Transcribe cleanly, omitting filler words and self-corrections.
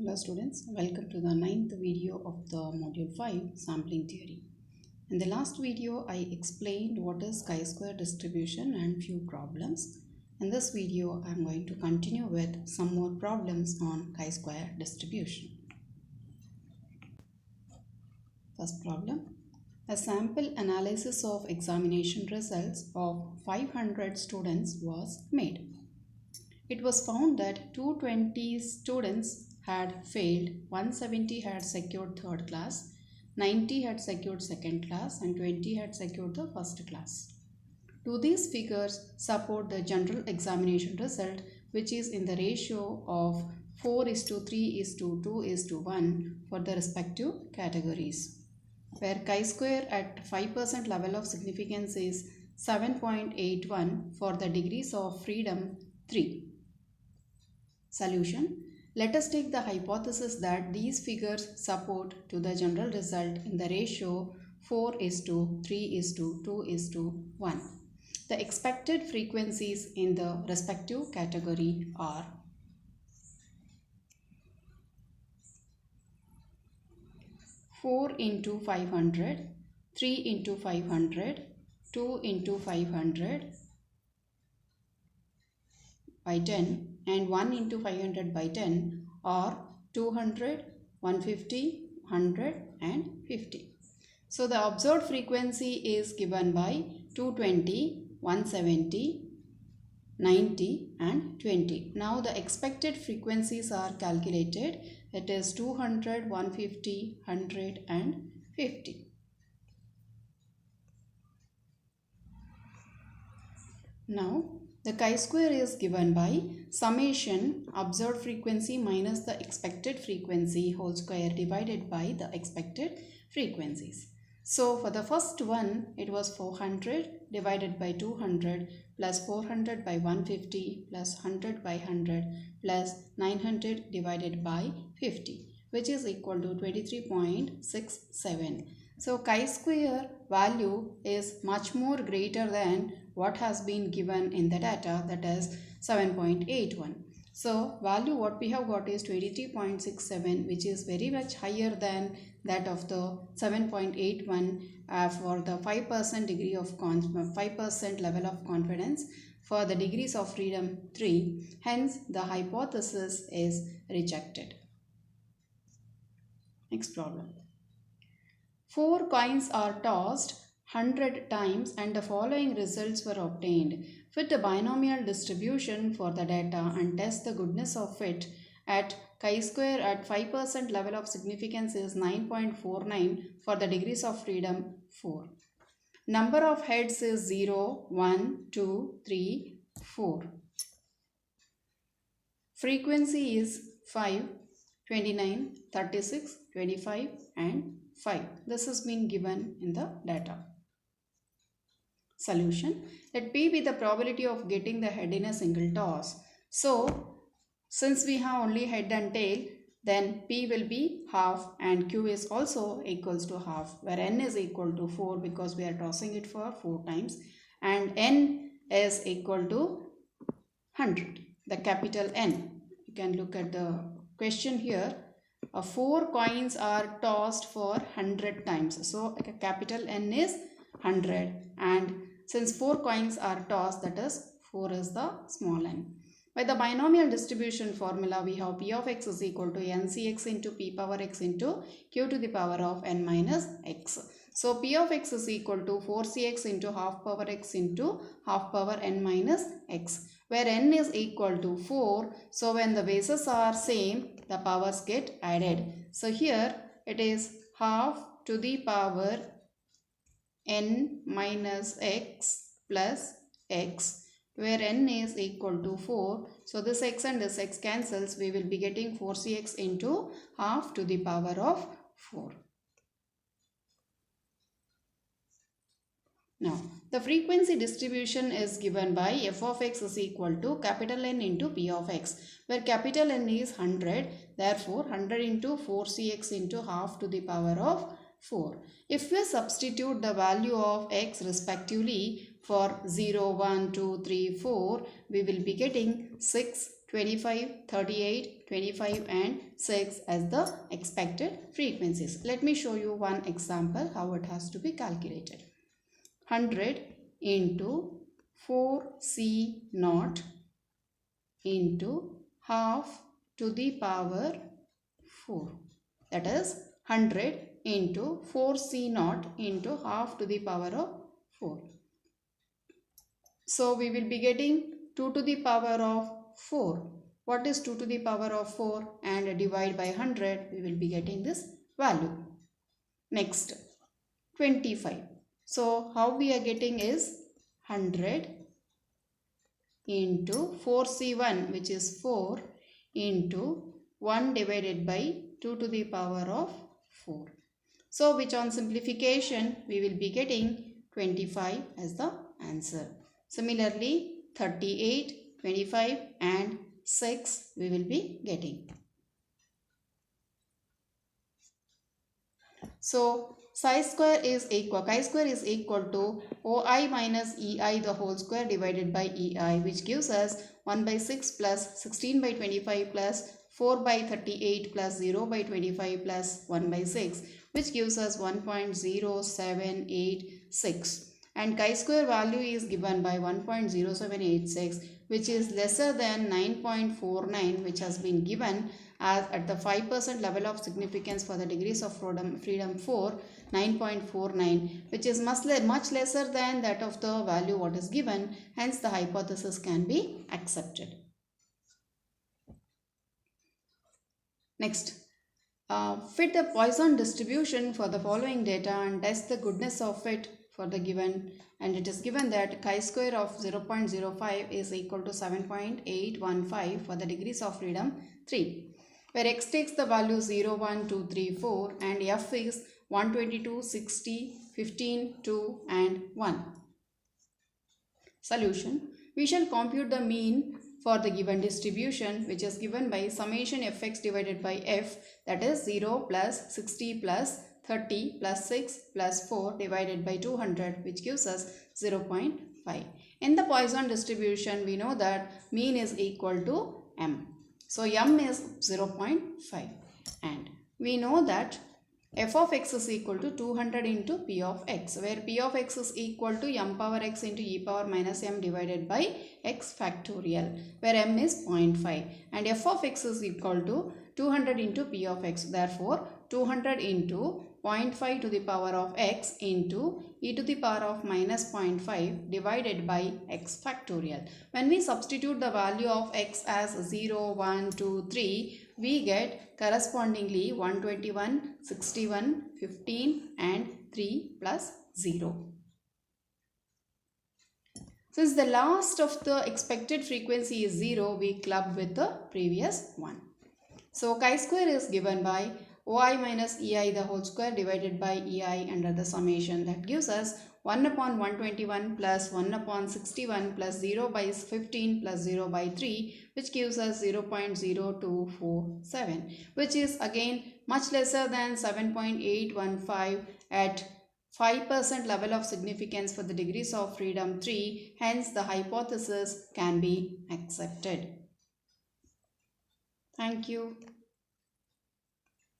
Hello students, welcome to the ninth video of the module 5 sampling theory. In the last video I explained what is chi-square distribution and few problems. In this video I am going to continue with some more problems on chi-square distribution. First problem. A sample analysis of examination results of 500 students was made. It was found that 220 students had failed, 170 had secured third class, 90 had secured second class and 20 had secured the first class. Do these figures support the general examination result, which is in the ratio of 4:3:2:1 for the respective categories, where chi-square at 5% level of significance is 7.81 for the degrees of freedom 3. Solution. Let us take the hypothesis that these figures support to the general result in the ratio 4:3:2:1. The expected frequencies in the respective category are 4 into 500, 3 into 500, 2 into 500 by 10 and 1 into 500 by 10 or 200, 150, 100 and 50. So the observed frequency is given by 220, 170, 90 and 20. Now the expected frequencies are calculated. It is 200, 150, 100 and 50. Now the chi-square is given by summation observed frequency minus the expected frequency whole square divided by the expected frequencies. So for the first one, it was 400 divided by 200 plus 400 by 150 plus 100 by 100 plus 900 divided by 50, which is equal to 23.67. So chi-square value is much more greater than what has been given in the data, that is 7.81. So value what we have got is 23.67, which is very much higher than that of the 7.81 for the 5% degree of 5% level of confidence for the degrees of freedom 3. Hence the hypothesis is rejected. Next problem. 4 coins are tossed 100 times and the following results were obtained. Fit a binomial distribution for the data and test the goodness of fit at chi-square at 5% level of significance is 9.49 for the degrees of freedom 4. Number of heads is 0, 1, 2, 3, 4. Frequency is 5, 29, 36, 25 and 5. This has been given in the data. Solution. Let P be the probability of getting the head in a single toss. So, since we have only head and tail, then P will be half and Q is also equals to half, where N is equal to 4 because we are tossing it for 4 times, and N is equal to 100, the capital N. You can look at the question here. 4 coins are tossed for 100 times. So, capital N is 100, and since 4 coins are tossed, that is 4 is the small n. By the binomial distribution formula, we have P of x is equal to ncx into p power x into q to the power of n minus x. So P of x is equal to 4cx into half power x into half power n minus x, where n is equal to 4. So when the bases are same, the powers get added. So here it is half to the power n minus x plus x, where n is equal to 4. So this x and this x cancels. We will be getting 4cx into half to the power of 4. Now, the frequency distribution is given by f of x is equal to capital N into p of x, where capital N is 100. Therefore, 100 into 4cx into half to the power of 4. If we substitute the value of x respectively for 0, 1, 2, 3, 4, we will be getting 6, 25, 38, 25 and 6 as the expected frequencies. Let me show you one example how it has to be calculated. 100 into 4C naught into half to the power 4. That is 100 into 4C naught into half to the power of 4. So we will be getting 2 to the power of 4. What is 2 to the power of 4? And divide by 100, we will be getting this value. Next, 25. So how we are getting is 100 into 4C1, which is 4, into 1 divided by 2 to the power of 4. So which on simplification we will be getting 25 as the answer. Similarly 38, 25 and 6 we will be getting. So chi-square is equal to OI minus EI the whole square divided by EI, which gives us 1 by 6 plus 16 by 25 plus 4 by 38 plus 0 by 25 plus 1 by 6, which gives us 1.0786. And chi-square value is given by 1.0786, which is lesser than 9.49, which has been given as at the 5% level of significance for the degrees of freedom 4, 9.49, which is much lesser than that of the value what is given. Hence the hypothesis can be accepted. Next, fit the Poisson distribution for the following data and test the goodness of it for the given, and it is given that chi-square of 0.05 is equal to 7.815 for the degrees of freedom 3, where x takes the value 0, 1, 2, 3, 4 and f is 122, 60, 15, 2 and 1. Solution. We shall compute the mean for the given distribution, which is given by summation fx divided by f, that is 0 plus 60 plus 30 plus 6 plus 4 divided by 200, which gives us 0.5. In the Poisson distribution, we know that mean is equal to m. So m is 0.5 and we know that f of x is equal to 200 into p of x, where p of x is equal to m power x into e power minus m divided by x factorial, where m is 0.5, and f of x is equal to 200 into p of x. Therefore, 200 into 0.5 to the power of x into e to the power of minus 0.5 divided by x factorial. When we substitute the value of x as 0, 1, 2, 3, we get correspondingly 121, 61, 15 and 3 plus 0. Since the last of the expected frequency is 0, we club with the previous one. So chi-square is given by OI minus EI the whole square divided by EI under the summation. That gives us 1 upon 121 plus 1 upon 61 plus 0 by 15 plus 0 by 3, which gives us 0.0247, which is again much lesser than 7.815 at 5% level of significance for the degrees of freedom 3. Hence the hypothesis can be accepted. Thank you.